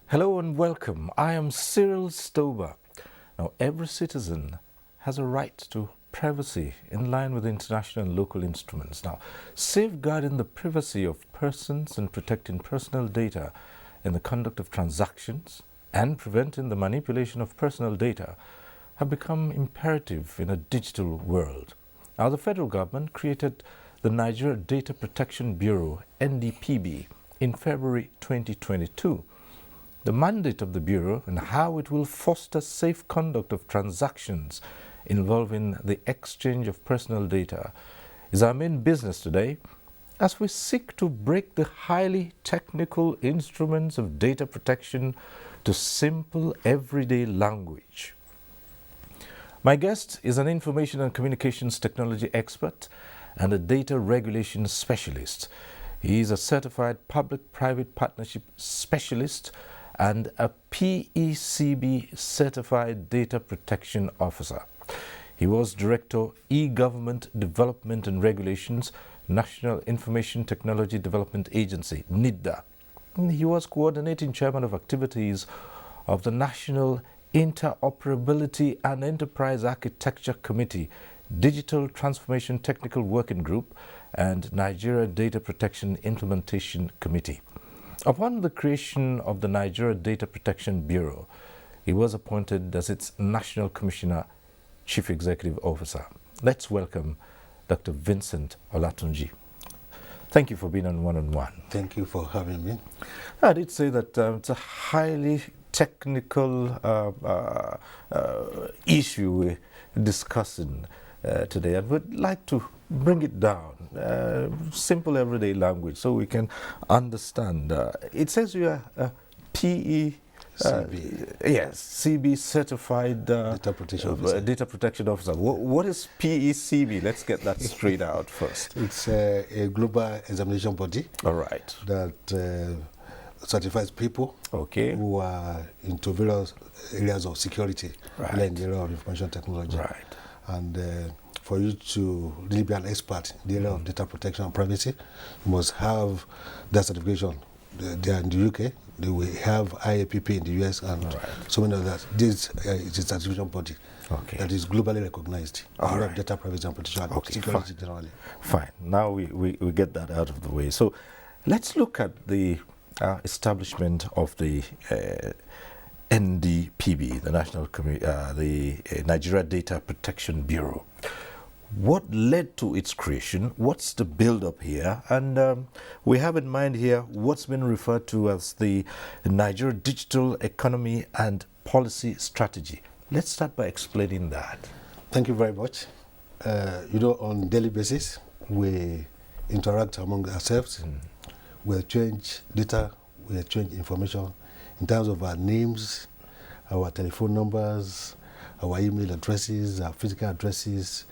Hello and welcome. I am Cyril Stober. Now, every citizen has a right to privacy in line with international and local instruments. Now, safeguarding the privacy of persons and protecting personal data in the conduct of transactions and preventing the manipulation of personal data have become imperative in a digital world. Now, the federal government created the Nigeria Data Protection Bureau, NDPB, in February 2022. The mandate of the Bureau and how it will foster safe conduct of transactions involving the exchange of personal data is our main business today as we seek to break the highly technical instruments of data protection to simple everyday language. My guest is an information and communications technology expert and a data regulation specialist. He is a certified public-private partnership specialist and a PECB certified data protection officer. He was Director, E-Government Development and Regulations, National Information Technology Development Agency, NIDDA. He was coordinating chairman of activities of the National Interoperability and Enterprise Architecture Committee, Digital Transformation Technical Working Group, and Nigeria Data Protection Implementation Committee. Upon the creation of the Nigeria Data Protection Bureau, he was appointed as its National Commissioner, Chief Executive Officer. Let's welcome Dr. Vincent Olatunji. Thank you for being on One-on-One. Thank you for having me. I did say that it's a highly technical issue we're discussing today, and we'd like to bring it down, simple everyday language, so we can understand. It says you are a PE CB certified Data Protection Officer. Data Protection Officer. What is PECB? Let's get that straight out first. It's a global examination body. All right. That certifies people who are into various areas of security, right, in the area of information technology. Right. And for you to really be an expert in the area of data protection and privacy, you must have that certification. They are in the UK, they will have IAPP in the US, and so many others. This is a certification body that is globally recognized in the area of data privacy and protection and security generally. Fine. Now we get that out of the way. So let's look at the establishment of the NDPB, the Nigeria Data Protection Bureau. What led to its creation? What's the build-up here? And we have in mind here what's been referred to as the Nigeria Digital Economy and Policy Strategy. Let's start by explaining that. Thank you very much. On a daily basis, we interact among ourselves. We exchange data, we exchange information in terms of our names, our telephone numbers, our email addresses, our physical addresses.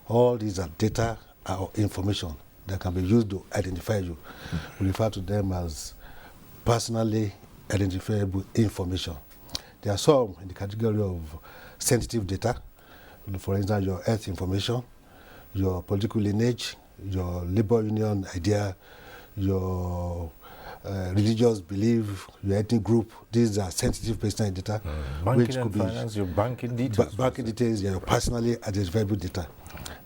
All these are data or information that can be used to identify you. We refer to them as personally identifiable information. There are some in the category of sensitive data. For instance, your health information, your political lineage, your labor union idea, your religious belief, your ethnic group. These are sensitive personal data. Banking and finance, your banking details. Banking details, your personally identifiable data.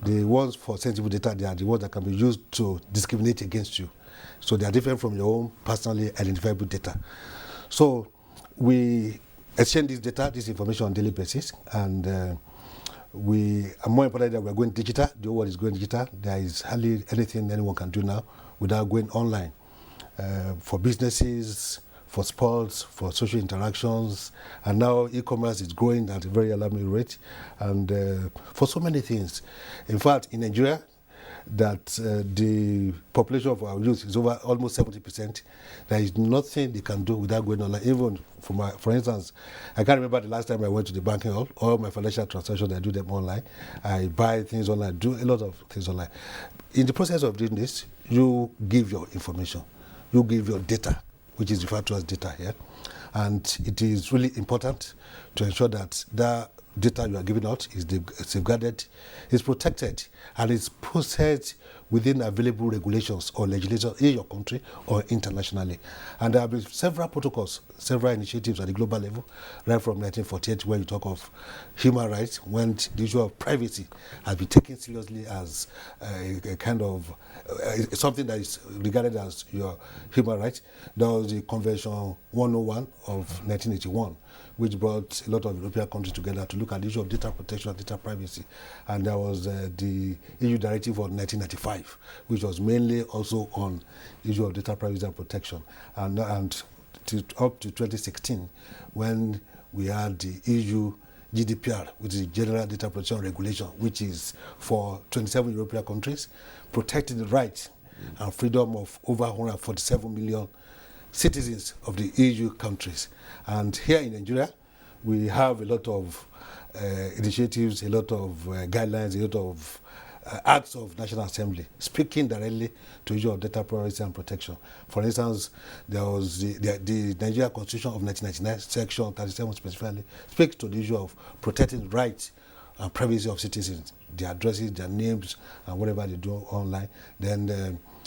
The ones for sensitive data, they are the ones that can be used to discriminate against you. So they are different from your own personally identifiable data. So we exchange this data, this information on a daily basis, and we are more important that we are going digital. The whole world is going digital. There is hardly anything anyone can do now without going online. for businesses, for sports, for social interactions, and now e-commerce is growing at a very alarming rate, and for so many things. In fact, in Nigeria, that the population of our youth is over almost 70%. There is nothing they can do without going online. Even for instance, I can't remember the last time I went to the banking hall. All my financial transactions, I do them online. I buy things online, do a lot of things online. In the process of doing this, you give your information, you give your data, which is referred to as data here, and it is really important to ensure that that data you are giving out is safeguarded, is protected, and is processed within available regulations or legislation in your country or internationally. And there have been several protocols, several initiatives at the global level, right from 1948, where you talk of human rights, when the issue of privacy has been taken seriously as a kind of something that is regarded as your human rights. There was the Convention 101 of 1981, which brought a lot of European countries together to look at the issue of data protection and data privacy. And there was the EU Directive of 1995, which was mainly also on the issue of data privacy and protection. And up to 2016, when we had the EU GDPR, which is the General Data Protection Regulation, which is for 27 European countries, protecting the rights and freedom of over 147 million citizens of the EU countries. And here in Nigeria, we have a lot of initiatives, a lot of guidelines, a lot of acts of National Assembly speaking directly to the issue of data privacy and protection. For instance, there was the Nigeria Constitution of 1999, Section 37 specifically, speaks to the issue of protecting the rights and privacy of citizens, their addresses, their names, and whatever they do online. Then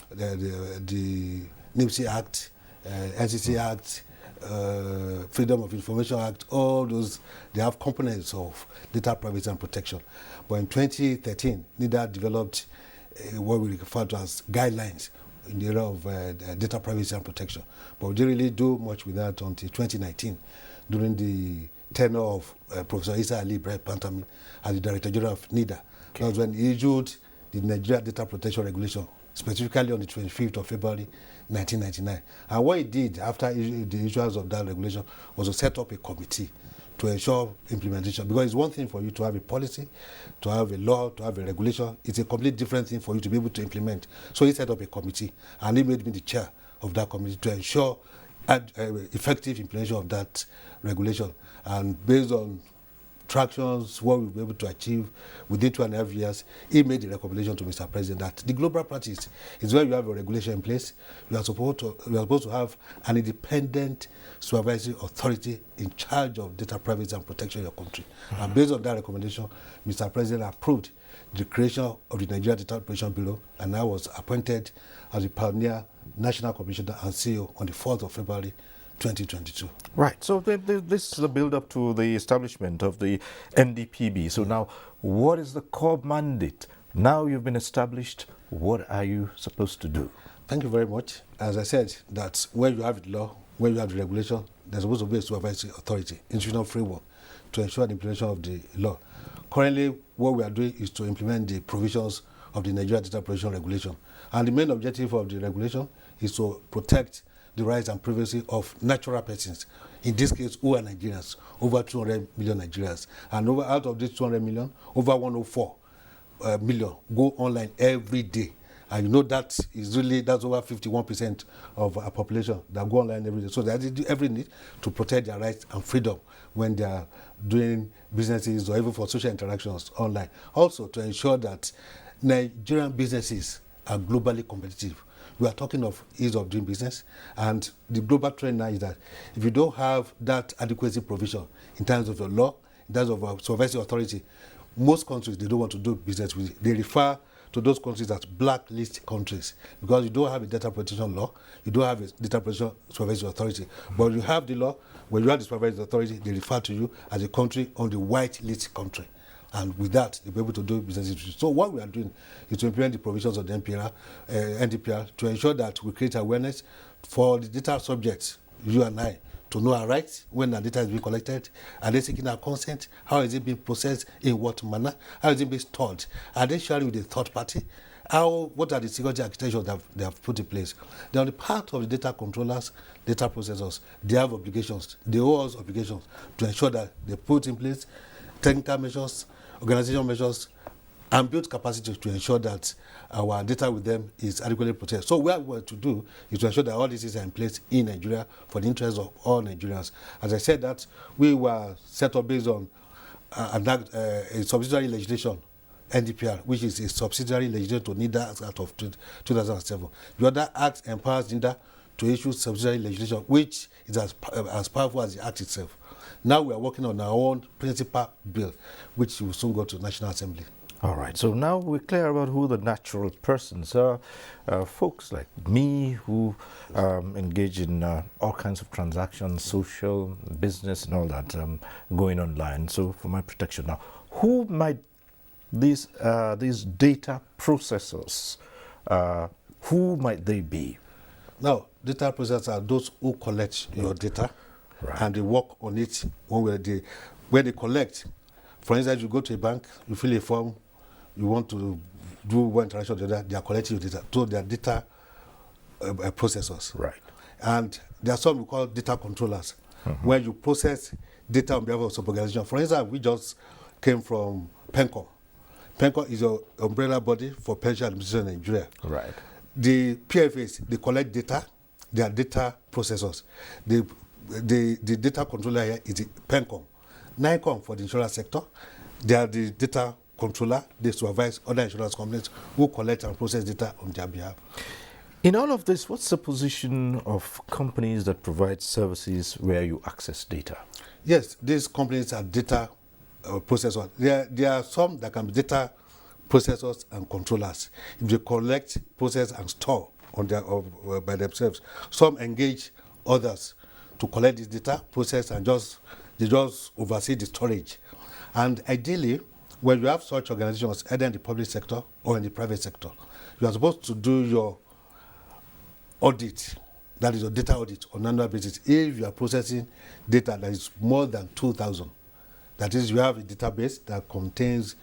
the NIPSI Act, NCC Act, Freedom of Information Act, all those, they have components of data privacy and protection. But in 2013, NIDA developed what we refer to as guidelines in the area of data privacy and protection. But we didn't really do much with that until 2019, during the tenure of Professor Isa Ali Ibrahim Pantami as the Director General of NIDA. Okay. That was when he issued the Nigeria Data Protection Regulation, specifically on the 25th of February 1999. And what he did after the issuance of that regulation was to set up a committee to ensure implementation. Because it's one thing for you to have a policy, to have a law, to have a regulation. It's a completely different thing for you to be able to implement. So he set up a committee, and he made me the chair of that committee to ensure effective implementation of that regulation. And based on tractions, what we'll be able to achieve within 2.5 years, he made the recommendation to Mr. President that the global practice is where you have a regulation in place. You are supposed to have an independent supervisory authority in charge of data privacy and protection in your country. Mm-hmm. And based on that recommendation, Mr. President approved the creation of the Nigeria Data Protection Bureau, and I was appointed as the pioneer national commissioner and CEO on the 4th of February 2022. Right. So this is the build-up to the establishment of the NDPB. So now, what is the core mandate? Now you've been established, what are you supposed to do? Thank you very much. As I said, that where you have the law, where you have the regulation, there's supposed to be a supervisory authority, institutional framework to ensure the implementation of the law. Currently, what we are doing is to implement the provisions of the Nigeria Data Protection Regulation. And the main objective of the regulation is to protect the rights and privacy of natural persons, in this case, who are Nigerians, over 200 million Nigerians. And out of these 200 million, over 104 million go online every day. And you know that's over 51% of our population that go online every day. So they do every need to protect their rights and freedom when they are doing businesses or even for social interactions online. Also to ensure that Nigerian businesses are globally competitive. We are talking of ease of doing business, and the global trend now is that if you don't have that adequacy provision in terms of your law, in terms of our supervisory authority, most countries, they don't want to do business with it. They refer to those countries as blacklist countries because you don't have a data protection law, you don't have a data protection supervisory authority. But you have the law, when you have the supervisory authority, they refer to you as a country on the white list country. And with that, they'll be able to do business. So what we are doing is to implement the provisions of the NDPR to ensure that we create awareness for the data subjects, you and I, to know our rights when our data is being collected. Are they seeking our consent? How is it being processed? In what manner? How is it being stored? Are they sharing with a third party? what are the security architectures that they have put in place. Then on the part of the data controllers, data processors, they have obligations, they owe us obligations to ensure that they put in place technical measures, organizational measures, and build capacity to ensure that our data with them is adequately protected. So what we want to do is to ensure that all these are in place in Nigeria for the interest of all Nigerians. As I said, that we were set up based on a subsidiary legislation, NDPR, which is a subsidiary legislation to NIDA Act of 2007. The other act empowers NIDA to issue subsidiary legislation, which is as powerful as the act itself. Now we are working on our own principal bill, which will soon go to National Assembly. All right, so now we're clear about who the natural persons are. Folks like me who engage in all kinds of transactions, social, business, and all that going online. So for my protection now, who might these data processors, who might they be? Now, data processors are those who collect your data, right, and they work on it when they collect. For instance, you go to a bank, you fill a form, you want to do one interaction with data, they are collecting your data. So they are data processors. Right. And there are some we call data controllers, where you process data on behalf of some organization. For instance, we just came from PENCOM. PENCOM is an umbrella body for pension administration in Nigeria. Right. The PFAs, they collect data, they are data processors. The data controller here is the PENCOM. NICOM for the insurance sector, they are the data controller, they supervise other insurance companies who collect and process data on their behalf. In all of this, what's the position of companies that provide services where you access data? Yes, these companies are data processors. There are some that can be data processors and controllers. If they collect, process, and store on their by themselves, some engage others to collect this data, process, and they just oversee the storage. And ideally, when you have such organizations, either in the public sector or in the private sector, you are supposed to do your audit, that is your data audit, on an annual basis. If you are processing data that is more than 2,000, that is, you have a database that contains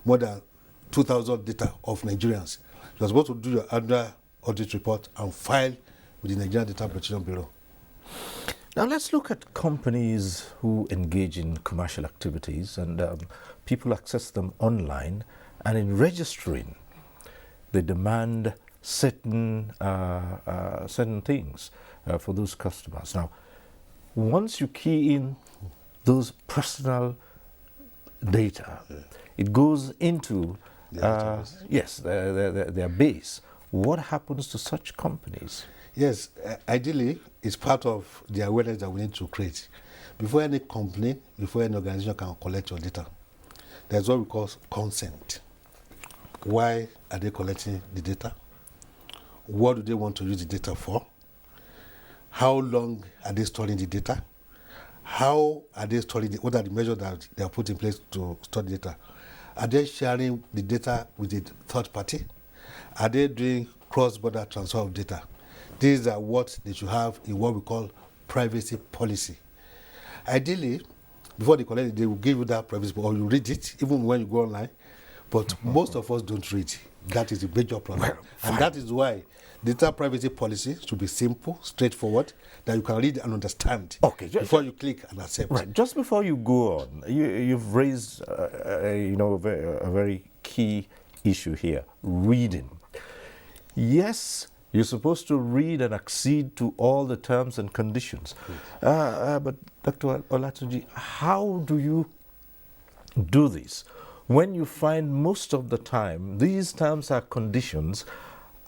more than 2,000 data of Nigerians, you are supposed to do your annual audit report and file with the Nigerian Data Protection Bureau. Now let's look at companies who engage in commercial activities, and people access them online, and in registering, they demand certain things for those customers. Now, once you key in those personal data, it goes into their base. What happens to such companies? Yes, ideally, it's part of the awareness that we need to create. Before any company, before any organization can collect your data, there's what we call consent. Why are they collecting the data? What do they want to use the data for? How long are they storing the data? How are they storing it? What are the measures that they have put in place to store the data? Are they sharing the data with a third party? Are they doing cross-border transfer of data? These are what they should have in what we call privacy policy. Ideally, before they collect it, they will give you that privacy, or you read it, even when you go online. But most of us don't read. That is a major problem. Well, and that is why data privacy policy should be simple, straightforward, that you can read and understand before you click and accept. Right. Just before you go on, you've raised a very key issue here: reading. Yes, you're supposed to read and accede to all the terms and conditions. But Dr. Olatunji, how do you do this when you find most of the time these terms and conditions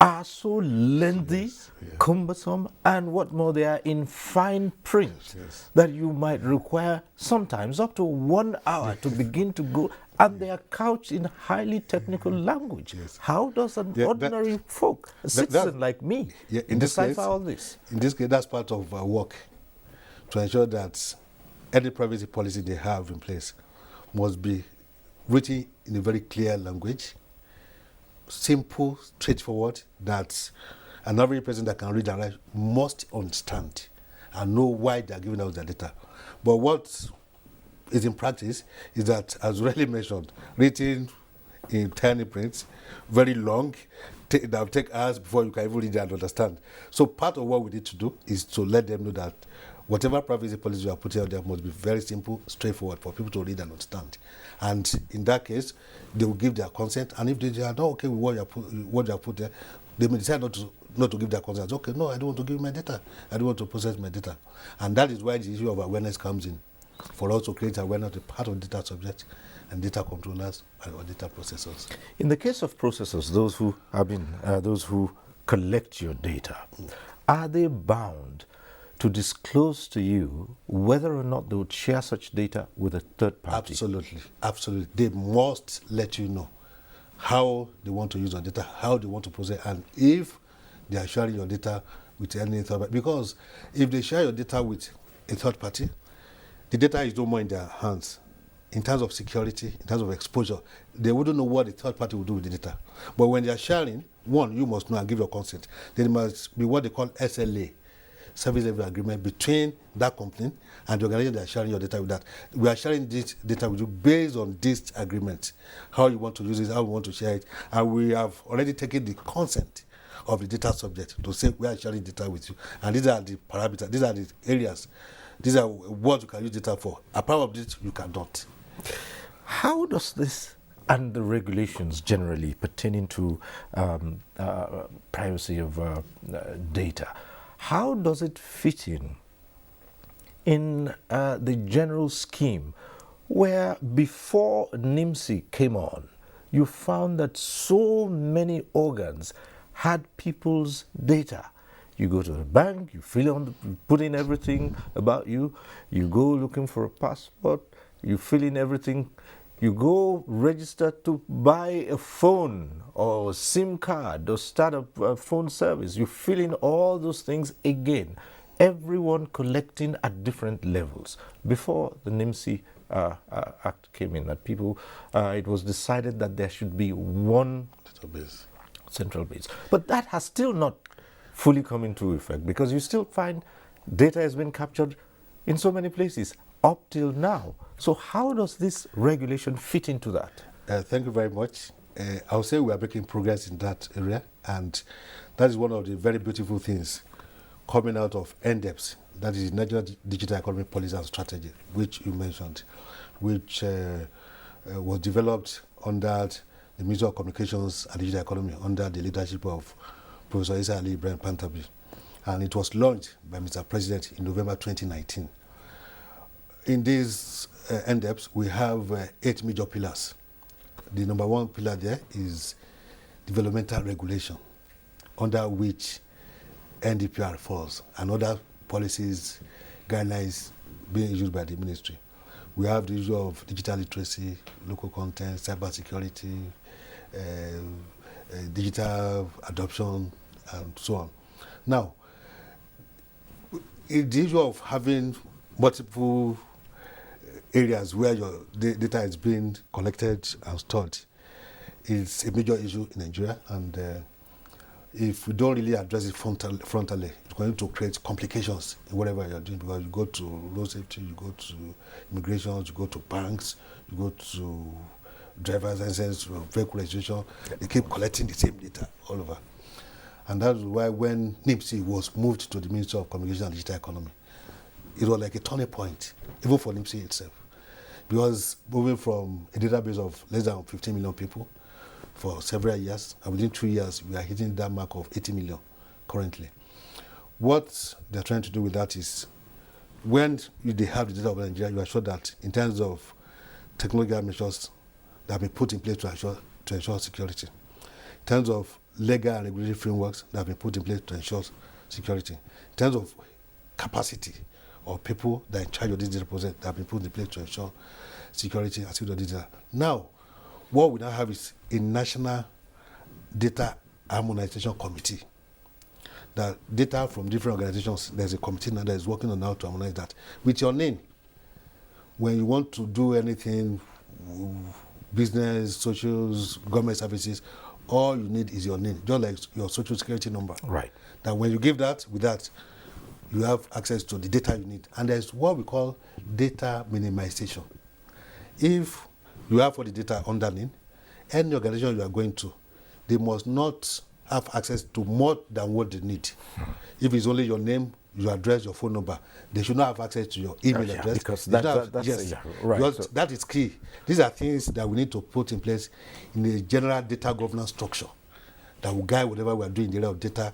are so lengthy, cumbersome, and what more, they are in fine print that you might require sometimes up to 1 hour to begin to go, and they are couched in highly technical language. How does an ordinary folk, a citizen like me, decipher all this? In this case, that's part of our work, to ensure that any privacy policy they have in place must be written in a very clear language, simple, straightforward, that an average person that can read and write must understand and know why they are giving out their data. But what is in practice is that, as really mentioned, written in tiny print, very long. That will take hours before you can even read and understand. So part of what we need to do is to let them know that whatever privacy policy you are putting out there must be very simple, straightforward for people to read and understand. And in that case, they will give their consent. And if they are not okay with what you have put there, they may decide not to give their consent. Okay, no, I don't want to give my data. I don't want to process my data. And that is why the issue of awareness comes in. For us to create awareness, the part of data subject and data controllers or data processors. In the case of processors, those who collect your data, are they bound to disclose to you whether or not they would share such data with a third party? Absolutely, absolutely. They must let you know how they want to use your data, how they want to process, and if they are sharing your data with any third party. Because if they share your data with a third party, the data is no more in their hands. In terms of security, in terms of exposure, they wouldn't know what the third party will do with the data. But when they are sharing, one, you must know and give your consent. There must be what they call SLA, service level agreement, between that company and the organization that are sharing your data with that. We are sharing this data with you based on this agreement, how you want to use it, how we want to share it, and we have already taken the consent of the data subject to say we are sharing data with you. And these are the parameters, these are the areas, these are what you can use data for. Apart from this, you cannot. How does this and the regulations generally pertaining to privacy of data, how does it fit in the general scheme where before NIMC came on, you found that so many organs had people's data? You go to the bank, you put in everything about you, you go looking for a passport, you fill in everything, you go register to buy a phone or a SIM card or start a phone service. You fill in all those things again. Everyone collecting at different levels. Before the NIMC Act came in, that it was decided that there should be one central base. But that has still not fully come into effect, because you still find data has been captured in so many places up till now. So how does this regulation fit into that? Thank you very much. I'll say we are making progress in that area, and that is one of the very beautiful things coming out of NDPB, that is National Digital Economic Policy and Strategy, which you mentioned, which was developed under the Ministry of Communications and Digital Economy under the leadership of Professor Isa Ali Ibrahim Pantabi. And it was launched by Mr. President in November 2019. In these NDPs, we have 8 major pillars. The number one pillar there is developmental regulation, under which NDPR falls, and other policies, guidelines being issued by the ministry. We have the issue of digital literacy, local content, cyber security, digital adoption, and so on. Now, the issue of having multiple areas where your data is being collected and stored is a major issue in Nigeria, and if we don't really address it frontally, it's going to create complications in whatever you're doing, because you go to road safety, you go to immigration, you go to banks, you go to driver's license, vehicle registration, they keep collecting the same data all over. And that's why when NIMC was moved to the Ministry of Communication and Digital Economy, it was like a turning point, even for NIMC itself. Because moving from a database of less than 15 million people for several years, and within 2 years, we are hitting that mark of 80 million currently. What they're trying to do with that is, when they have the data of Nigeria, you are sure that in terms of technological measures that have been put in place to ensure security, in terms of legal and regulatory frameworks that have been put in place to ensure security, in terms of capacity of people that are in charge of this data process that have been put in place to ensure security and security data. Now, what we now have is a national data harmonization committee. That data from different organizations, there's a committee now that is working on how to harmonize that with your name. When you want to do anything, business, socials, government services, all you need is your name, just like your social security number. Right. That when you give that, with that, you have access to the data you need. And there's what we call data minimization. If you have all the data under name, any organization you are going to, they must not have access to more than what they need. If it's only your name, your address, your phone number, they should not have access to your email address. Because They should not that's yes, right. because So, that is key. These are things that we need to put in place in a general data governance structure that will guide whatever we are doing in the area of data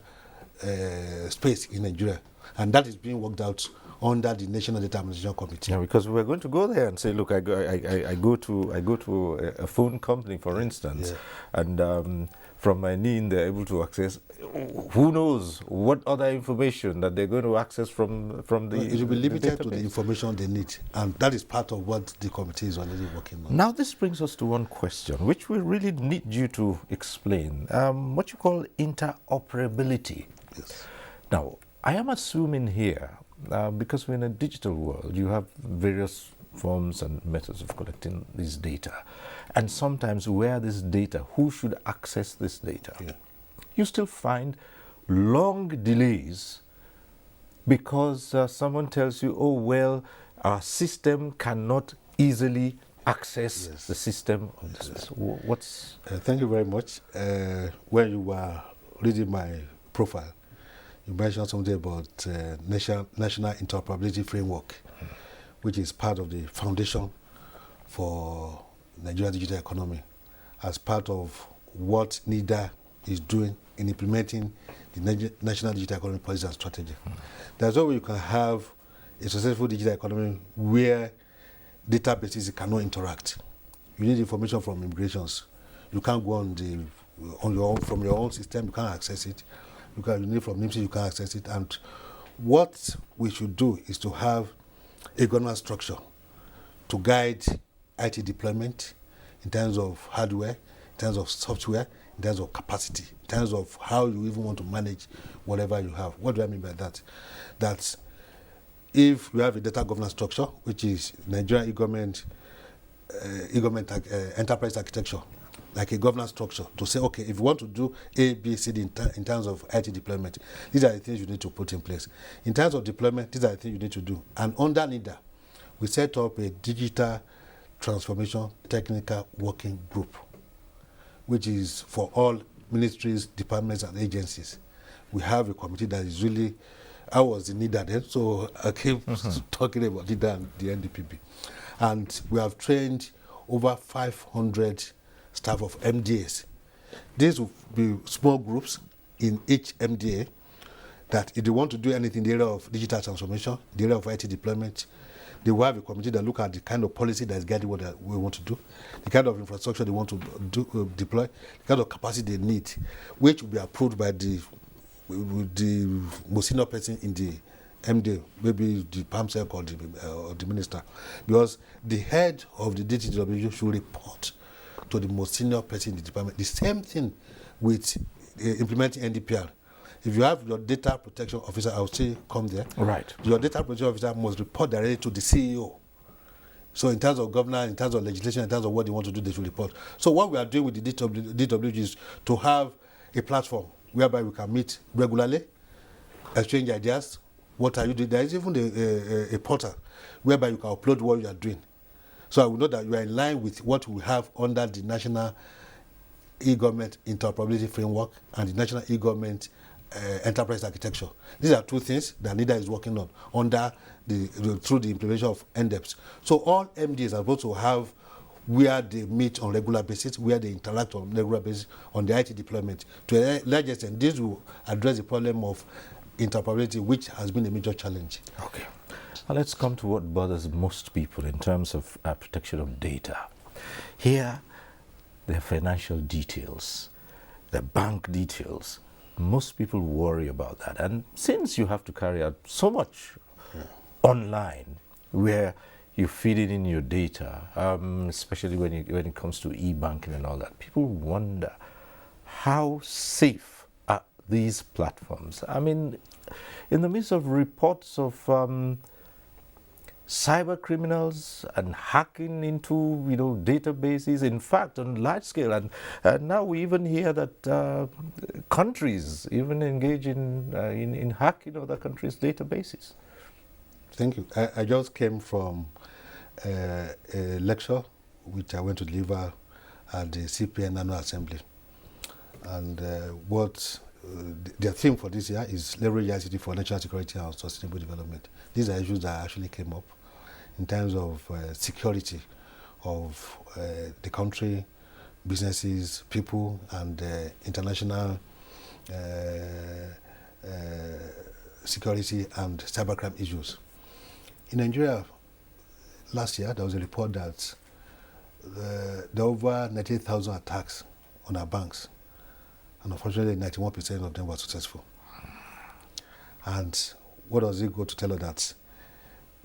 space in Nigeria. And that is being worked out under the National Data Administration Committee. yeah, because we're going to go there and say, look, I go to a phone company, for instance, and from my NIN they're able to access. Who knows what other information that they're going to access from the. It will be limited to the database. information they need, and that is part of what the committee is already working on. Now this brings us to one question, which we really need you to explain. What you call interoperability. Yes. Now, I am assuming here, because we're in a digital world, you have various forms and methods of collecting this data. And sometimes where this data, who should access this data? Yeah. You still find long delays because someone tells you, oh, well, our system cannot easily access Yes. the system of this. Yes. What's... Thank you very much. When you were reading my profile, you mentioned something about National Interoperability Framework, which is part of the foundation for Nigeria's digital economy, as part of what NIDA is doing in implementing the National Digital Economy Policy and Strategy. That's why you can have a successful digital economy where databases cannot interact. You need information from immigrations. You can't go from your own system, you can't access it. You need from NIMSI, you can't access it. And what we should do is to have a governance structure to guide IT deployment in terms of hardware, in terms of software, in terms of capacity, in terms of how you even want to manage whatever you have. What do I mean by that? That if you have a data governance structure, which is Nigerian e-government enterprise architecture, like a governance structure, to say, okay, if you want to do A, B, C, D in terms of IT deployment, these are the things you need to put in place. In terms of deployment, these are the things you need to do. And under NIDA, we set up a digital transformation technical working group, which is for all ministries, departments, and agencies. We have a committee that is really, I was in NIDA then, so I came talking about NIDA and the NDPB. And we have trained over 500 staff of MDAs. These will be small groups in each MDA that if they want to do anything in the area of digital transformation, the area of IT deployment, they will have a committee that look at the kind of policy that is guiding what we want to do, the kind of infrastructure they want to deploy, the kind of capacity they need, which will be approved by the most senior person in the MD, maybe the PAMSEC or the minister, because the head of the DTW should report to the most senior person in the department. The same thing with implementing NDPR. If you have your data protection officer, I will say come there. Right. Your data protection officer must report directly to the CEO. So in terms of governance, in terms of legislation, in terms of what they want to do, they should report. So what we are doing with the DWG is to have a platform whereby we can meet regularly, exchange ideas. What are you doing? There is even a portal whereby you can upload what you are doing. So I will know that you are in line with what we have under the National E-Government Interoperability Framework and the National E-Government Enterprise Architecture. These are two things that NIDA is working on under through the implementation of NDEPs. So all MDs are supposed to have where they meet on regular basis, where they interact on regular basis on the IT deployment. To a large extent, this will address the problem of interoperability, which has been a major challenge. Okay. Now let's come to what bothers most people in terms of protection of data. Here, the financial details, the bank details. Most people worry about that. And since you have to carry out so much online, where you feed it in your data, especially when it comes to e-banking and all that, people wonder how safe are these platforms. I mean, in the midst of reports of cyber criminals and hacking into databases, in fact on large scale, and now we even hear that countries even engage in hacking other countries' databases. Thank you. I just came from a lecture which I went to deliver at the CPN Annual Assembly. And their theme for this year is leverage ICT for national security and sustainable development. These are issues that actually came up in terms of security of the country, businesses, people, and international security and cybercrime issues. In Nigeria, last year, there was a report that there were over 98,000 attacks on our banks, and unfortunately 91% of them were successful. And what does it go to tell us? That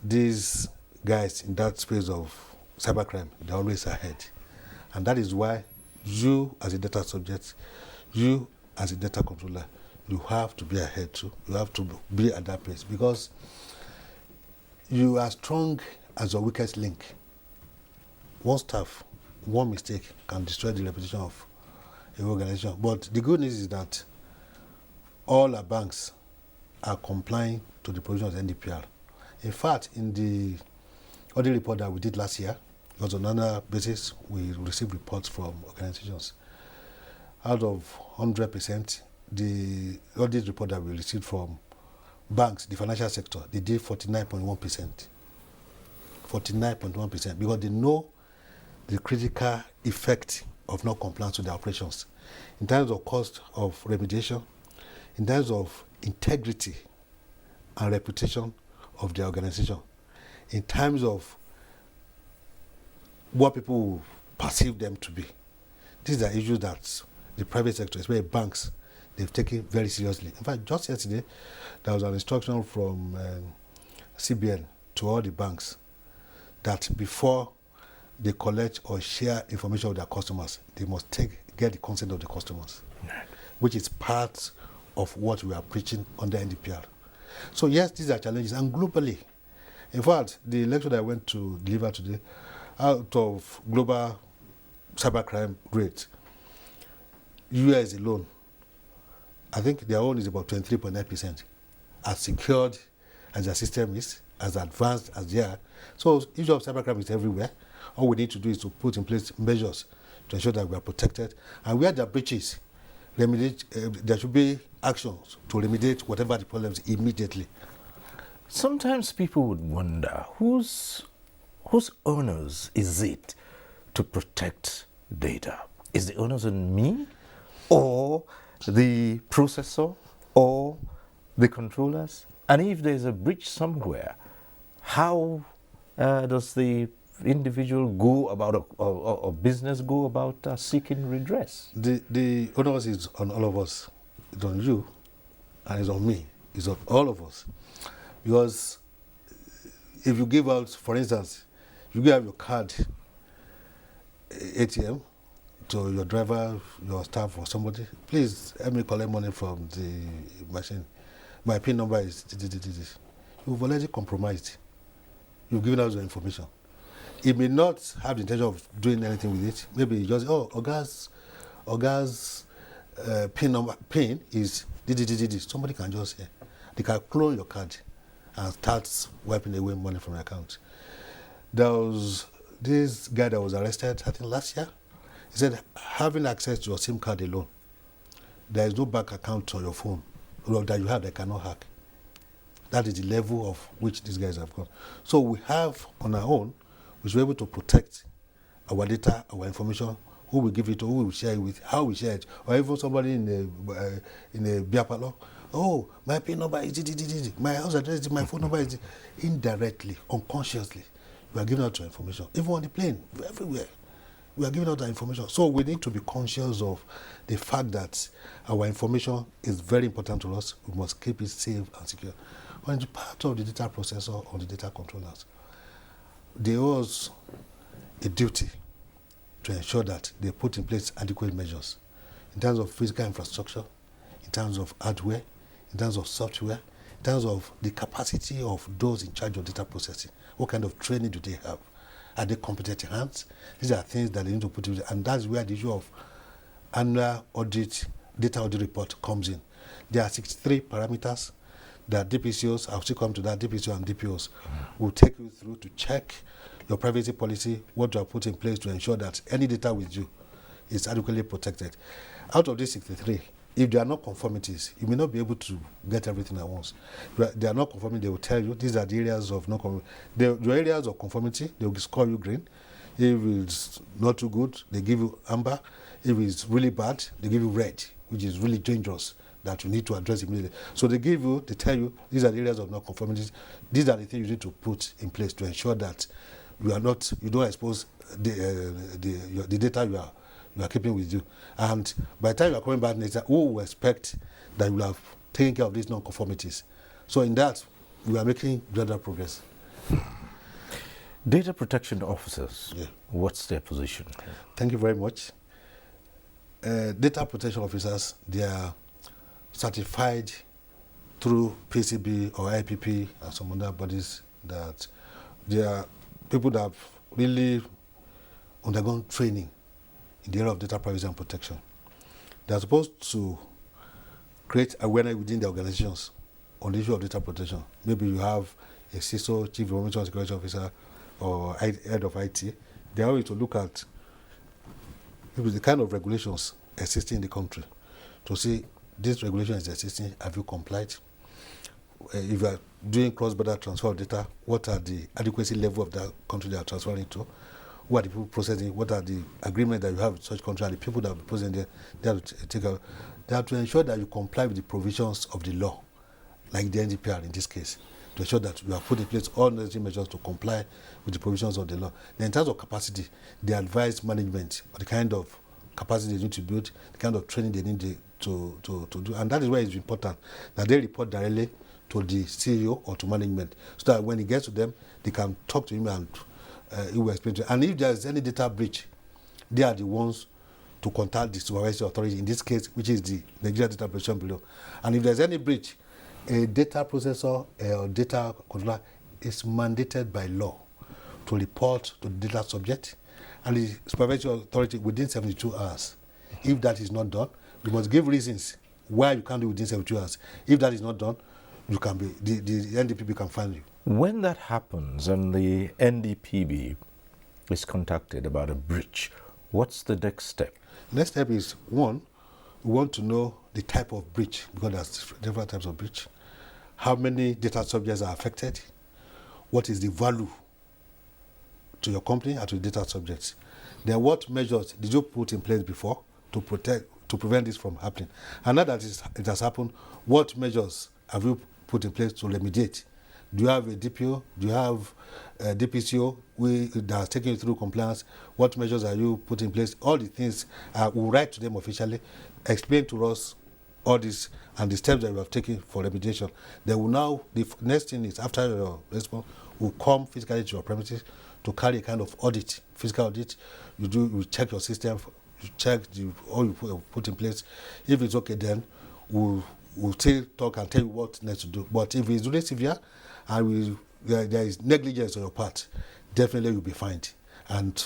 these guys in that space of cybercrime, they're always ahead. And that is why you as a data subject, you as a data controller, you have to be ahead too. You have to be at that place, because you are strong as your weakest link. One staff, one mistake can destroy the reputation of an organization. But the good news is that all our banks are complying to the provisions of NDPR. In fact, in the audit report that we did last year, because on an annual basis, we received reports from organizations. Out of 100%, the audit report that we received from banks, the financial sector, they did 49.1%. 49.1%, because they know the critical effect of not compliance with their operations in terms of cost of remediation, in terms of integrity and reputation of the organization, in terms of what people perceive them to be. These are issues that the private sector, especially banks, they've taken very seriously. In fact, just yesterday, there was an instruction from CBN to all the banks that before they collect or share information with their customers, they must get the consent of the customers, which is part of what we are preaching under NDPR. So yes, these are challenges, and globally. In fact, the lecture that I went to deliver today, out of global cybercrime rate, US alone, I think their own is about 23.9%. As secured as their system is, as advanced as they are. So issue of cybercrime is everywhere. All we need to do is to put in place measures to ensure that we are protected. And where there are breaches, there should be actions to remediate whatever the problems immediately. Sometimes people would wonder, whose onus is it to protect data? Is the onus on me, or the processor, or the controllers? And if there's a breach somewhere, how does the individual go about, or business go about seeking redress? The onus is on all of us. It's on you, and it's on me. It's on all of us. Because if you give out, for instance, you give out your card, ATM, to your driver, your staff, or somebody, please help me collect money from the machine. My PIN number is this. You've already compromised. You've given out your information. It may not have the intention of doing anything with it. Maybe just, Oga's PIN is this. Somebody can just say, they can clone your card and start wiping away money from your account. There was this guy that was arrested, I think last year. He said, having access to your SIM card alone, there is no bank account on your phone that you have that cannot hack. That is the level of which these guys have gone. So we have, on our own, we should be able to protect our data, our information, who we give it to, who we share it with, how we share it, or even somebody in a beer parlor. Oh, my PIN number is this, my house address is, my phone number is this. Indirectly, unconsciously, we are giving out your information. Even on the plane, everywhere, we are giving out our information. So we need to be conscious of the fact that our information is very important to us. We must keep it safe and secure. When it's part of the data processor or the data controllers, they owe us a duty to ensure that they put in place adequate measures in terms of physical infrastructure, in terms of hardware, in terms of software, in terms of the capacity of those in charge of data processing. What kind of training do they have? Are they competent hands? These are things that they need to put in, and that's where the issue of annual audit, data audit report comes in. There are 63 parameters that DPCOs, I'll still come to that, DPCO and DPOs will take you through to check your privacy policy, what you have put in place to ensure that any data with you is adequately protected. Out of these 63, if there are no conformities, you may not be able to get everything at once. If there are no conformity, they will tell you these are the areas of no conformity. The areas of conformity, they will score you green. If it's not too good, they give you amber. If it's really bad, they give you red, which is really dangerous, that you need to address immediately. So they tell you these are the areas of non-conformities. These are the things you need to put in place to ensure that you don't expose the data you are keeping with you. And by the time you are coming back later, who will expect that you will have taken care of these non-conformities? So in that, we are making gradual progress. Data protection officers, Yeah. what's their position? Thank you very much. Data protection officers, they are certified through PCB or IPP and some other bodies, that they are people that have really undergone training in the area of data privacy and protection. They are supposed to create awareness within the organizations on the issue of data protection. Maybe you have a CISO, Chief Information Security Officer, or head of IT. They are always to look at the kind of regulations existing in the country to see this regulation is existing, have you complied? If you are doing cross-border transfer of data, what are the adequacy level of that country they are transferring to? Who are the people processing? What are the agreements that you have with such country and the people that will be processing there? They have to ensure that you comply with the provisions of the law, like the NDPB in this case, to ensure that you have put in place all necessary measures to comply with the provisions of the law. Then in terms of capacity, they advise management on the kind of capacity they need to build, the kind of training they need to do. And that is why it's important that they report directly to the CEO or to management, so that when it gets to them, they can talk to him and he will explain to them. And if there is any data breach, they are the ones to contact the supervisory authority, in this case, which is the Nigeria Data Protection Bureau. And if there's any breach, a data processor or data controller is mandated by law to report to the data subject and the supervisory authority within 72 hours. If that is not done, you must give reasons why you can't do it within 72 hours. If that is not done, you can be the NDPB can fine you. When that happens and the NDPB is contacted about a breach, what's the next step? Next step is, one, we want to know the type of breach, because there's different types of breach. How many data subjects are affected? What is the value to your company and to the data subjects? Then what measures did you put in place before to prevent this from happening? And now that it has happened, what measures have you put in place to remediate? Do you have a DPO? Do you have a DPCO that has taken you through compliance? What measures are you putting in place? All the things, we'll write to them officially, explain to us all this and the steps that we have taken for remediation. They will now, the next thing is, after your response, we'll come physically to your premises to carry a kind of audit, physical audit. You check your system, you check all you put in place. If it's okay, then we'll still talk and tell you what next to do. But if it's really severe and there is negligence on your part, definitely you'll be fined. And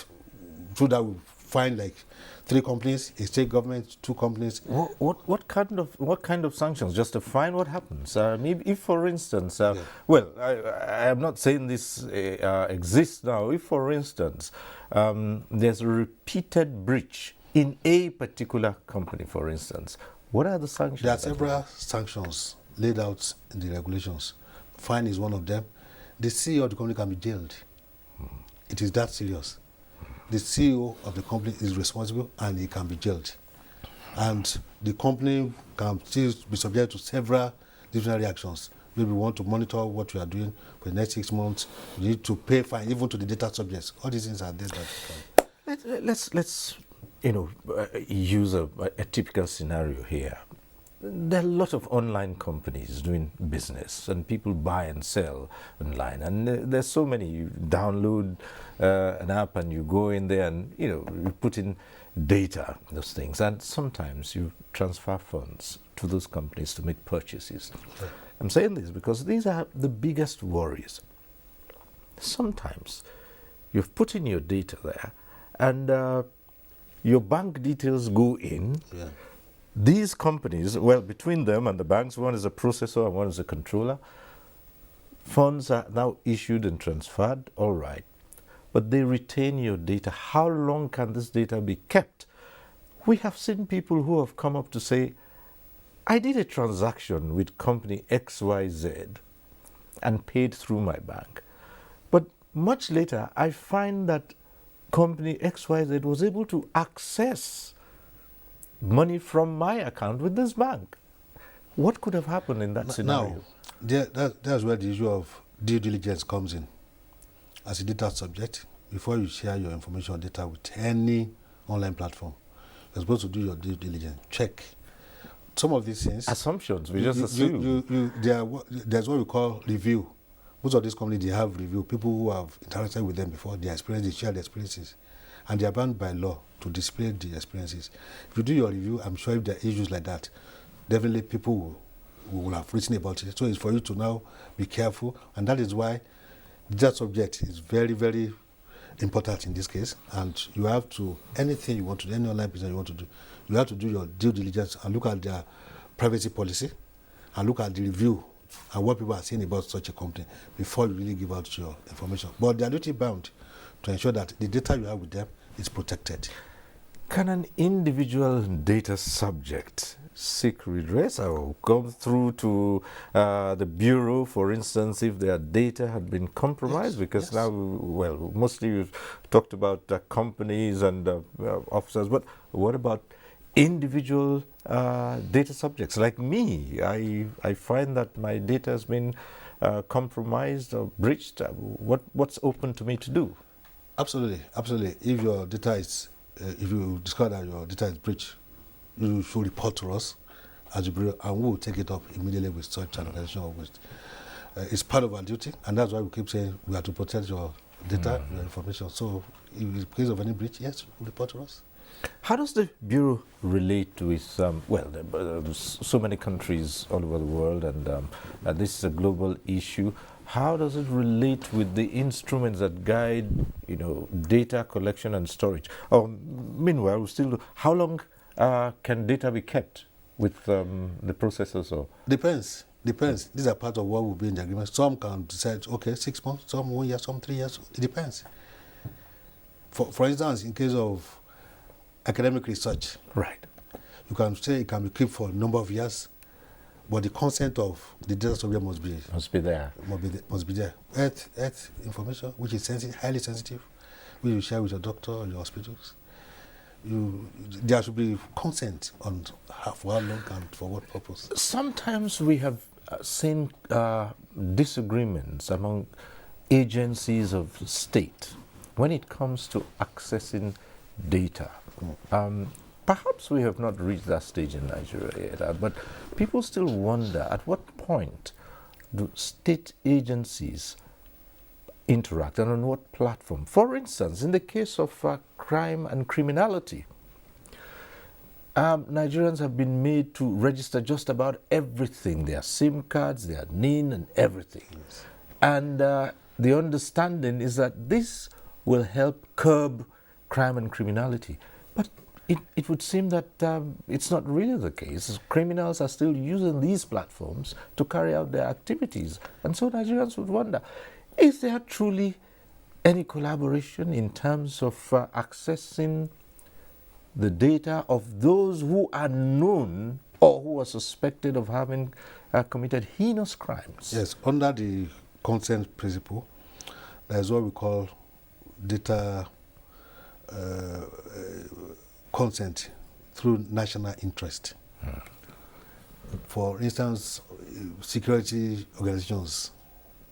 through that, we'll find like 3 companies, a state government, 2 companies. What kind of sanctions? Just a fine? What happens? If, for instance, Yeah. well, I am not saying this exists now. If, for instance, there's a repeated breach in a particular company, for instance, what are the sanctions? There are several sanctions laid out in the regulations. Fine is one of them. The CEO of the company can be jailed. It is that serious. The CEO of the company is responsible and he can be jailed. And the company can still be subject to several disciplinary actions. Maybe we want to monitor what we are doing for the next 6 months. You need to pay fine even to the data subjects. All these things are there. Let's use a typical scenario here. There are a lot of online companies doing business, and people buy and sell online. And there's so many. You download an app and you go in there and you put in data, those things. And sometimes you transfer funds to those companies to make purchases. Okay. I'm saying this because these are the biggest worries. Sometimes you've put in your data there, and your bank details go in. Yeah. These companies, well, between them and the banks, one is a processor and one is a controller. Funds are now issued and transferred, all right. But they retain your data. How long can this data be kept? we have seen people who have come up to say, I did a transaction with company XYZ and paid through my bank. But much later, I find that company XYZ was able to access money from my account with this bank. What could have happened in that scenario? Now, that's where the issue of due diligence comes in. As a data subject, before you share your information or data with any online platform, you're supposed to do your due diligence. Check. Some of these things... Assumptions, we just assume. There's what we call review. Most of these companies, they have review. People who have interacted with them before, they share their experiences. And they are bound by law to display the experiences. If you do your review, I'm sure if there are issues like that, definitely people will have written about it. So it's for you to now be careful. And that is why that subject is very, very important in this case. And you have to, anything you want to do, any online business you want to do, you have to do your due diligence and look at their privacy policy and look at the review and what people are saying about such a company before you really give out your information. But they are duty bound to ensure that the data you have with them is protected. Can an individual data subject seek redress or come through to the Bureau, for instance, if their data had been compromised? Yes, Because yes. now, well, mostly you've talked about companies and officers, but what about individual data subjects like me? I find that my data has been compromised or breached. What's open to me to do? Absolutely, absolutely. If your data is, if you discover that your data is breached, you should report to us as a bureau, and we will take it up immediately with such an organization. It's part of our duty, and that's why we keep saying we have to protect your data, your information. So, in case of any breach, yes, report to us. How does the Bureau relate with, so many countries all over the world, and this is a global issue. How does it relate with the instruments that guide, data collection and storage? Meanwhile, how long can data be kept with the processors? Or Depends. These are part of what will be in the agreement. Some can decide, okay, 6 months, some 1 year, some 3 years. It depends. For instance, in case of academic research, right, you can say it can be kept for a number of years, but the consent of the data subject must be there. Must be there. Health information, which is sensitive, highly sensitive, which you share with your doctor or your hospitals. There should be consent on for how long and for what purpose. Sometimes we have seen disagreements among agencies of state when it comes to accessing data. Perhaps we have not reached that stage in Nigeria yet, but people still wonder at what point do state agencies interact and on what platform. For instance, in the case of crime and criminality, Nigerians have been made to register just about everything, their SIM cards, their NIN and everything. Yes. And the understanding is that this will help curb crime and criminality. But it would seem that it's not really the case. Criminals are still using these platforms to carry out their activities. And so Nigerians would wonder, is there truly any collaboration in terms of accessing the data of those who are known or who are suspected of having committed heinous crimes? Yes, under the consent principle, there's what we call data consent through national interest. For instance, security organizations,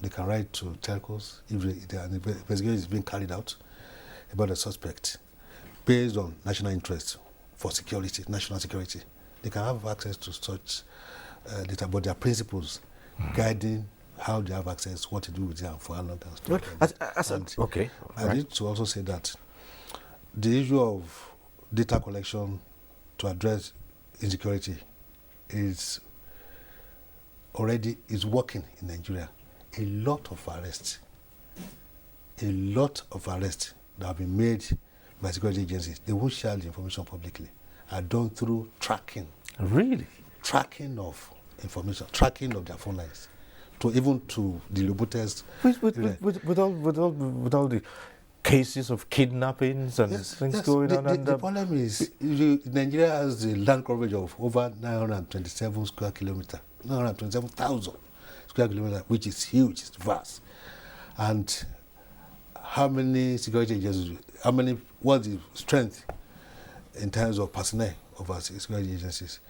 they can write to telcos if an investigation is being carried out about a suspect based on national interest for security, national security. They can have access to such data, but there are principles guiding how they have access, what to do with them, for how long and stuff. Okay. I need to also say that the issue of data collection to address insecurity is working in Nigeria. A lot of arrests that have been made by security agencies, they won't share the information publicly, are done through tracking. Really? Tracking of information, tracking of their phone lines, to even to the remotest. With all the, cases of kidnappings and things going on. The problem is Nigeria has a land coverage of over 927 square kilometers, 927,000 square kilometers, which is huge, it's vast. And how many security agencies, what's the strength in terms of personnel of our security agencies?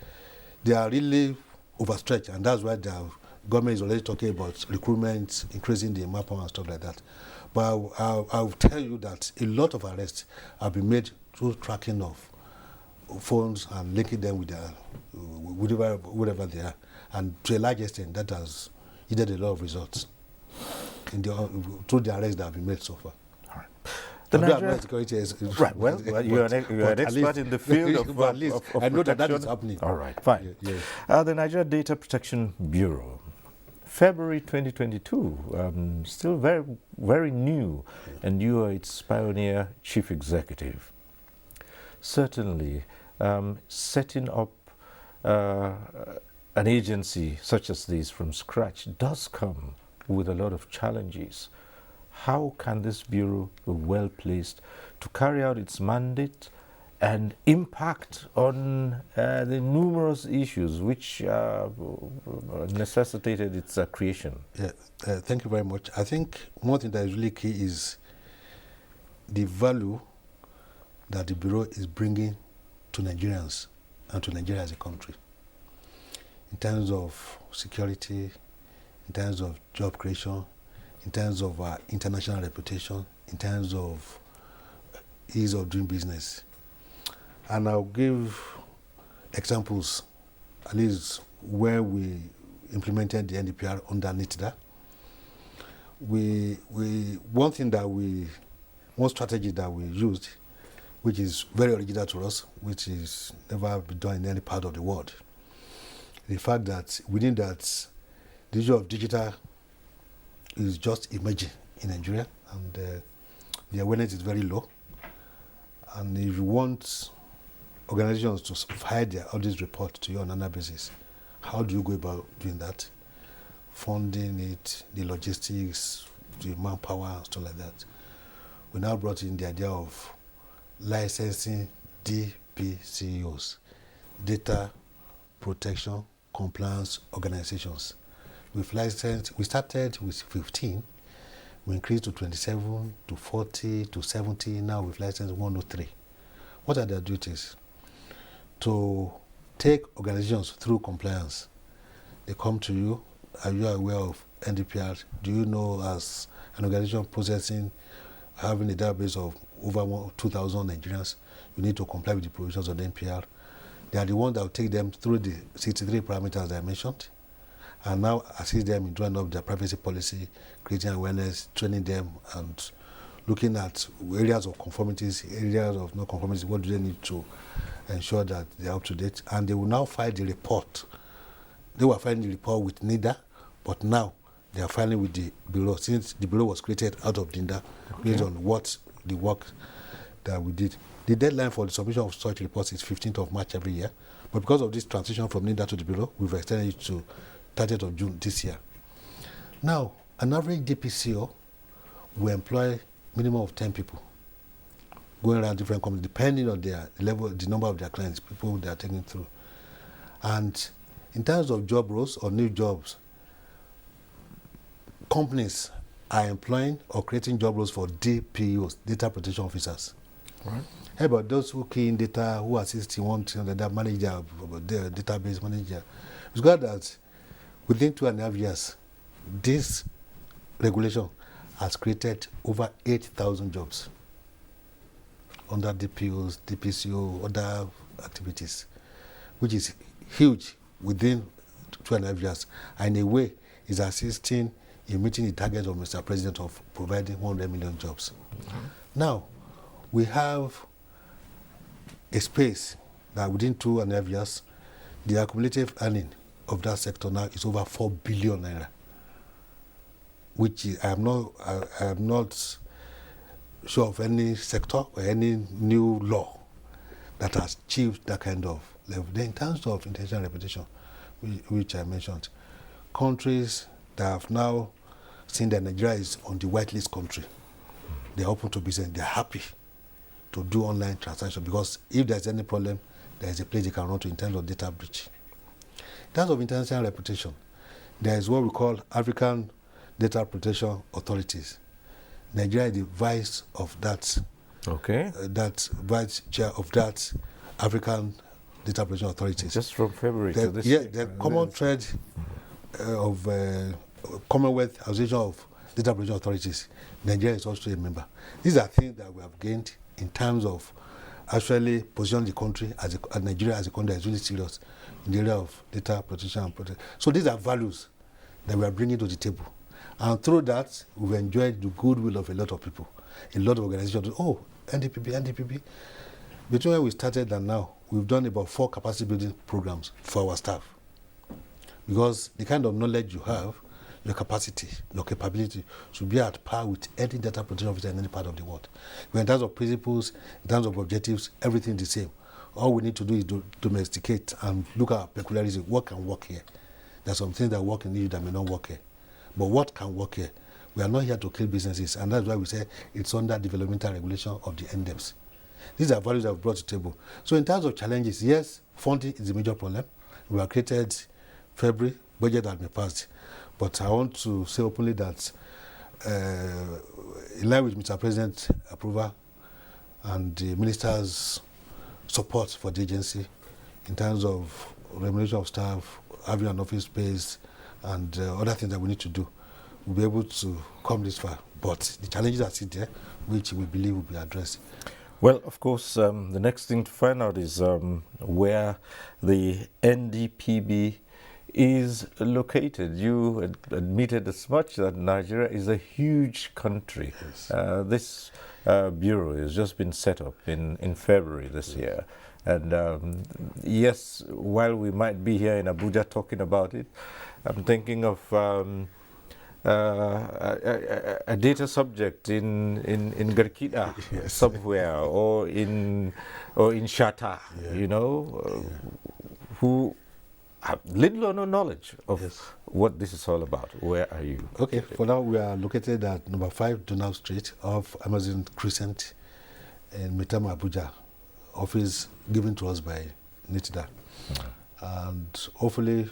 They are really overstretched, and that's why the government is already talking about recruitment, increasing the manpower and stuff like that. But I'll tell you that a lot of arrests have been made through tracking of phones and linking them with their whatever they are. And to a large extent, that has yielded a lot of results through the arrests that have been made so far. All right. The Nigerian security is right. Well, you're an expert in the field of at least of I know protection. that is happening. All right, fine. Yeah. The Nigeria Data Protection Bureau, February 2022, still very, very new, and you are its pioneer chief executive. Certainly, setting up an agency such as this from scratch does come with a lot of challenges. How can this bureau be well placed to carry out its mandate and impact on the numerous issues which necessitated its creation? Yeah, thank you very much. I think one thing that is really key is the value that the bureau is bringing to Nigerians and to Nigeria as a country, in terms of security, in terms of job creation, in terms of our international reputation, in terms of ease of doing business. And I'll give examples, at least where we implemented the NDPR under NITDA. One strategy that we used, which is very original to us, which is never been done in any part of the world. The fact that within that, the issue of digital is just emerging in Nigeria, and the awareness is very low. And if you want organizations to provide their audit report to you on an annual basis, how do you go about doing that? Funding it, the logistics, the manpower, stuff like that. We now brought in the idea of licensing DPCOs, Data Protection Compliance Organizations. We started with 15, we increased to 27, to 40, to 70, now we've licensed 103. What are their duties? To take organizations through compliance. They come to you, are you aware of NDPR? Do you know, as an organization processing, having a database of over 2,000 Nigerians, you need to comply with the provisions of the NPR. They are the ones that will take them through the 63 parameters that I mentioned, and now assist them in drawing up their privacy policy, creating awareness, training them, and looking at areas of conformities, areas of no conformities, what do they need to ensure that they are up to date. And they will now file the report. They were filing the report with NIDA, but now they are filing with the Bureau, since the Bureau was created out of NIDA, based on what the work that we did. The deadline for the submission of such reports is 15th of March every year, but because of this transition from NIDA to the Bureau, we've extended it to 30th of June this year. Now, an average DPCO will employ minimum of 10 people going around different companies, depending on their level, the number of their clients, people they are taking through. And in terms of job roles or new jobs, companies are employing or creating job roles for DPOs, data protection officers. Right. How about those who key in data, who assist in one thing, that manager, the database manager? It's got that within 2.5 years, this regulation has created over 8,000 jobs under DPOs, DPCO, other activities, which is huge within 2.5 years, and in a way is assisting in meeting the target of Mr. President of providing 100 million jobs. Mm-hmm. Now, we have a space that within 2.5 years, the accumulative earning of that sector now is over 4 billion naira, which is, I am not sure of any sector or any new law that has achieved that kind of level. Then in terms of international reputation, which I mentioned, countries that have now seen that Nigeria is on the whitelist country, they're open to business. They're happy to do online transaction because if there's any problem, there is a place they can run to in terms of data breach. In terms of international reputation, there is what we call African Data Protection Authorities. Nigeria is the vice of that. Okay. That vice chair of that African Data Protection Authorities. Just from February to this year. The common thread of Commonwealth Association of Data Protection Authorities. Nigeria is also a member. These are things that we have gained in terms of actually positioning the country as Nigeria as a country that is really serious in the area of data protection and protection. So these are values that we are bringing to the table. And through that, we've enjoyed the goodwill of a lot of people, a lot of organizations. Oh, NDPB. Between when we started and now, we've done about 4 capacity building programs for our staff. Because the kind of knowledge you have, your capacity, your capability should be at par with any data protection officer in any part of the world. But in terms of principles, in terms of objectives, everything is the same. All we need to do is domesticate and look at peculiarities. What can work here? There are some things that work in EU that may not work here. But what can work here? We are not here to kill businesses, and that's why we say it's under developmental regulation of the NDEPs. These are values that we've brought to the table. So in terms of challenges, yes, funding is a major problem. We have created February, budget has been passed. But I want to say openly that in line with Mr. President's approval and the Minister's support for the agency in terms of remuneration of staff, having an office space, and other things that we need to do, we'll be able to come this far. But the challenges are still there, which we believe will be addressed. Well, of course, the next thing to find out is where the NDPB is located. You admitted as much that Nigeria is a huge country. Yes. This bureau has just been set up in February this year. And yes, while we might be here in Abuja talking about it, I'm thinking of a data subject in Garkida yes. somewhere, or in Shatta, who have little or no knowledge of what this is all about. Where are you? Okay, for now we are located at number 5 Donald Street off Amazon Crescent in Mitama, Abuja. Office given to us by NITDA. And hopefully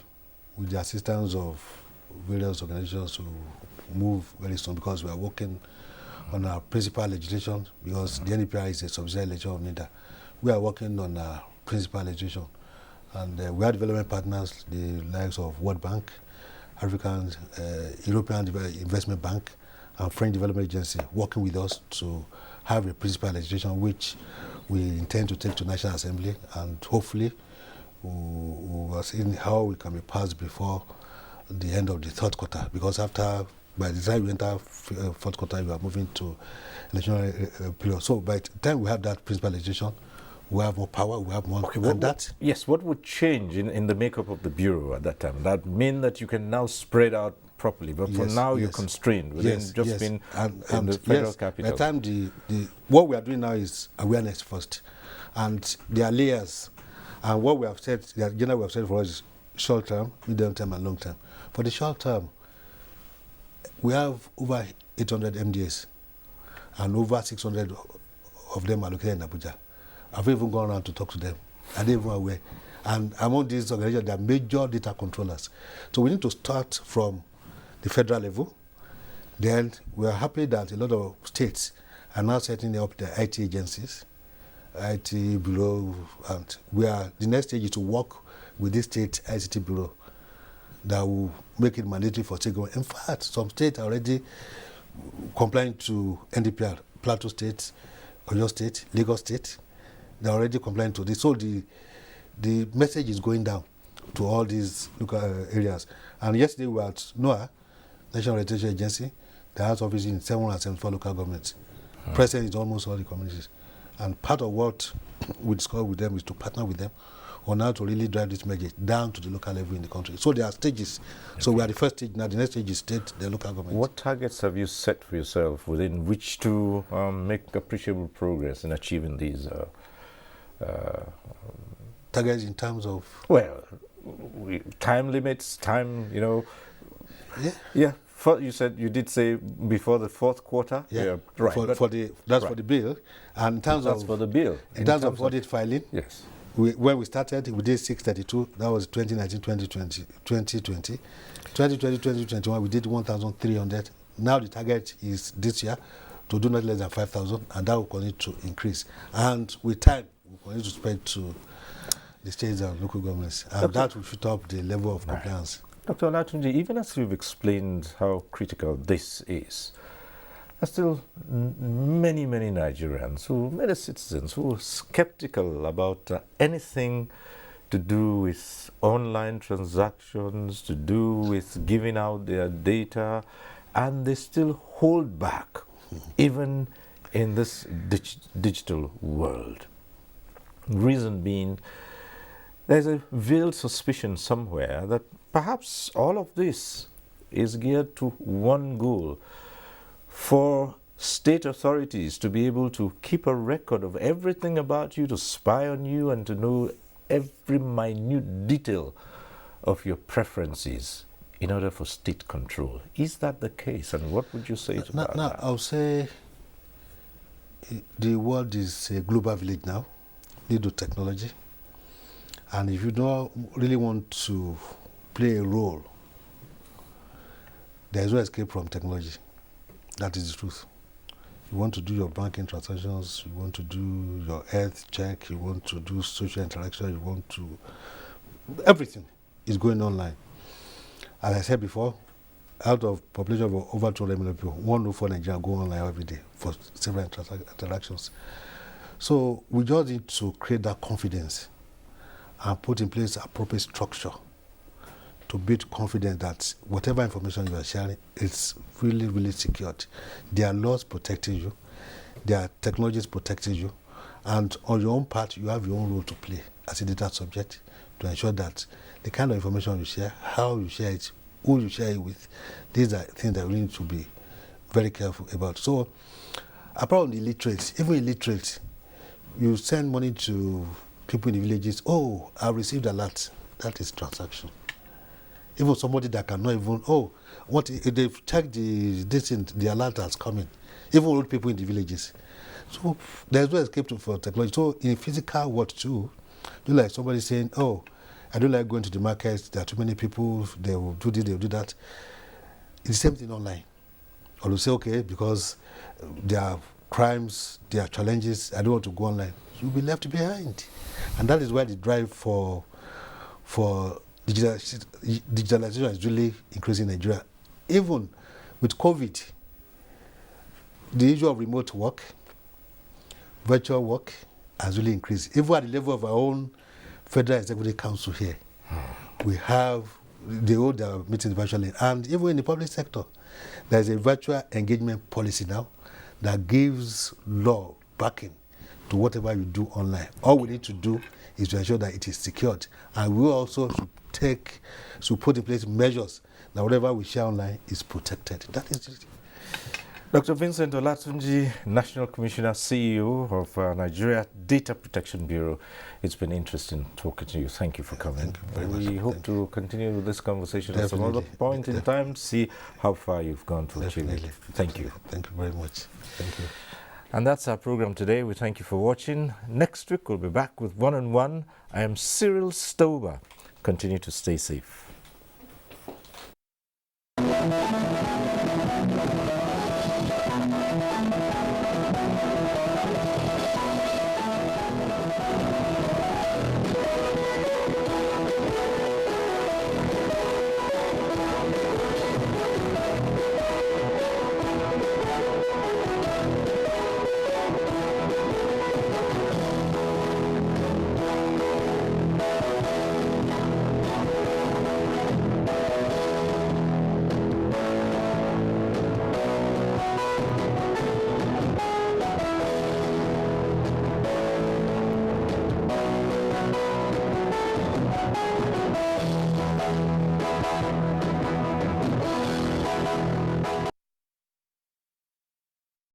with the assistance of various organizations will move very soon, because we are working on our principal legislation, because the NDPB is a subsidiary legislation of NITDA. We are working on our principal legislation. And we are development partners, the likes of World Bank, African, European Investment Bank, and French Development Agency, working with us to have a principal legislation which we intend to take to National Assembly, and hopefully we are seeing how we can be passed before the end of the 3rd quarter, because by the time we enter 4th quarter, we are moving to electoral period. So by the time we have that principal legislation, we have more power, we have more. Okay, what would change in the makeup of the bureau at that time? That mean that you can now spread out properly, but for now you're constrained within being in the federal capital. By the time what we are doing now is awareness first, and there are layers. And what we have said, the agenda we have said for us is short term, medium term, and long term. For the short term, we have over 800 MDAs, and over 600 of them are located in Abuja. I've even gone around to talk to them. Are they even aware? And among these organizations, there are major data controllers. So we need to start from the federal level. Then we are happy that a lot of states are now setting up their IT agencies, IT bureau, and the next stage is to work with this state ICT bureau that will make it mandatory for state government. In fact, some states are already complying to NDPR, Plateau State, Oyo State, Lagos State. They're already complying to this. So the message is going down to all these local areas. And yesterday we were at NOAA, National Orientation Agency. They have offices in 774 local governments. Present is almost all the communities. And part of what we discuss with them is to partner with them on how to really drive this message down to the local level in the country. So there are stages. Okay. So we are the first stage. Now the next stage is state, the local government. What targets have you set for yourself within which to make appreciable progress in achieving these targets in terms of? Well, time limits, you said you did say before the fourth quarter. Yeah, right. For the bill, and in terms That's of for the bill. in terms of audit filing, yes. When we started, we did 632. That was 2019, 2020. 2021, we did 1,300. Now the target is this year to do not less than 5,000, and that will continue to increase. And with time, we continue to spread to the states and local governments, and that will shoot up the level of compliance. Dr. Olatunji, even as you've explained how critical this is, there are still many Nigerians, many citizens who are skeptical about anything to do with online transactions, to do with giving out their data, and they still hold back, even in this digital world. Reason being, there's a veiled suspicion somewhere that perhaps all of this is geared to one goal: for state authorities to be able to keep a record of everything about you, to spy on you, and to know every minute detail of your preferences in order for state control. Is that the case? And what would you say to that? I'll say the world is a global village now, due to technology. And if you don't really want to play a role, there is no escape from technology. That is the truth. You want to do your banking transactions, you want to do your health check, you want to do social interaction, you want to... Everything is going online. As I said before, out of population of over 200 million people, 104 Nigerians go online every day for several interactions. So we just need to create that confidence and put in place appropriate structure to build confidence that whatever information you are sharing is really secured. There are laws protecting you, there are technologies protecting you, and on your own part, you have your own role to play as a data subject to ensure that the kind of information you share, how you share it, who you share it with, these are things that we need to be very careful about. So, apart from the illiterates, even illiterates, you send money to people in the villages. Oh, I received a lot. That is transaction. Even somebody that cannot even, what if they've checked the alert has come in. Even old people in the villages. So there's no escape for technology. So in physical world too, you like somebody saying, oh, I don't like going to the market, there are too many people, they will do this, they will do that. It's the same thing online. Or you say, okay, because there are crimes, there are challenges, I don't want to go online. You'll be left behind. And that is why the drive for digitalization is really increasing in Nigeria. Even with COVID, the issue of remote work, virtual work has really increased. Even at the level of our own Federal Executive Council here, we have, they hold their meetings virtually. And even in the public sector, there's a virtual engagement policy now that gives law backing to whatever you do online. All we need to do is to ensure that it is secured. And we also should put in place measures that whatever we share online is protected. That is it. Dr. Vincent Olatunji, National Commissioner, CEO of Nigeria Data Protection Bureau. It's been interesting talking to you. Thank you for coming. We hope to continue with this conversation at some other point in time, see how far you've gone to achieve it. Thank you. Thank you very much. Thank you. And that's our program today. We thank you for watching. Next week, we'll be back with One on One. I am Cyril Stober. Continue to stay safe.